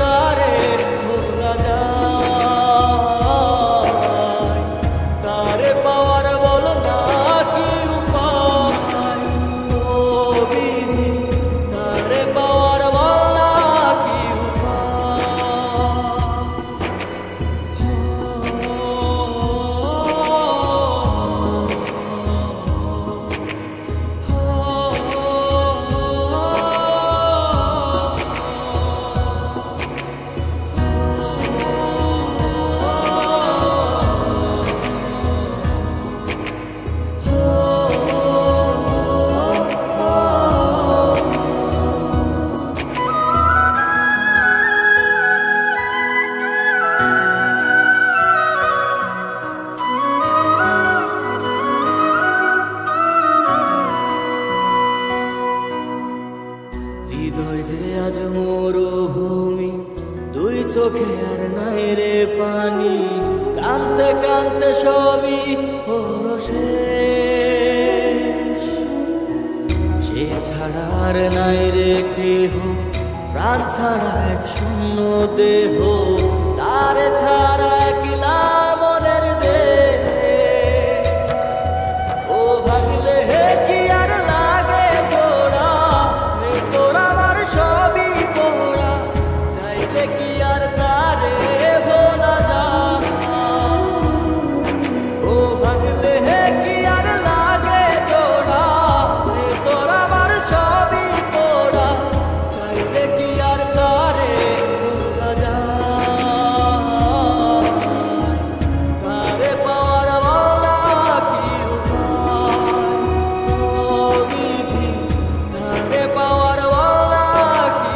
তারে ভোলা যায়? তারে পাওয়ার বল না কি উপায়? ও বিধি, তারে পাওয়ার বল না কি হৃদয় যে আজ মরুভূমি, দুই চোখে আর নাই রে পানি, কানতে কানতে সবই হলো শেষ। সে ছাড়া আর নাই রে কেহ, প্রাণ ছাড়া এক শূন্য দেহ, তারে ছাড়া একলা মনের দেহ। ও ভাগলে হে কি আর লাগে জোড়া, হে তোরা আমার সবই পোড়া, চাইলে কি আর তারে ভোলা যায়? ও ভাগলে হে কি আর লাগে জোড়া, হে তোরা আমার সবই পোড়া, চাইলে কি আর তারে ভোলা যায়? তারে পাওয়ার বলা কি উপায়? ও বিধি, তারে পাওয়ার বলা কি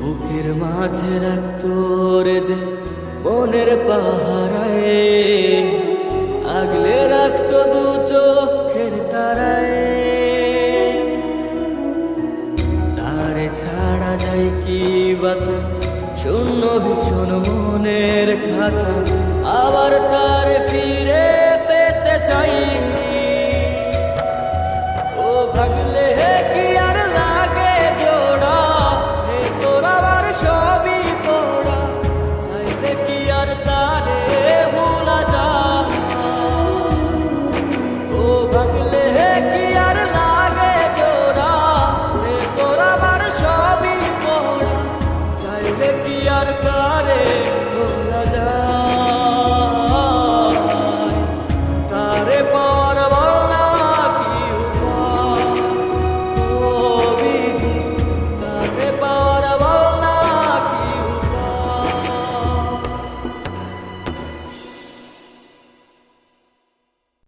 বুকের মাঝে রাখতো রে যে মনের পাহারায়, আগলে রাখতো দু চোখের তারায়। তারে ছাড়া যায় কি বাঁচা, শূন্য ভীষণ মনের খাঁচা, আবার তারে ফিরে পেতে চাই।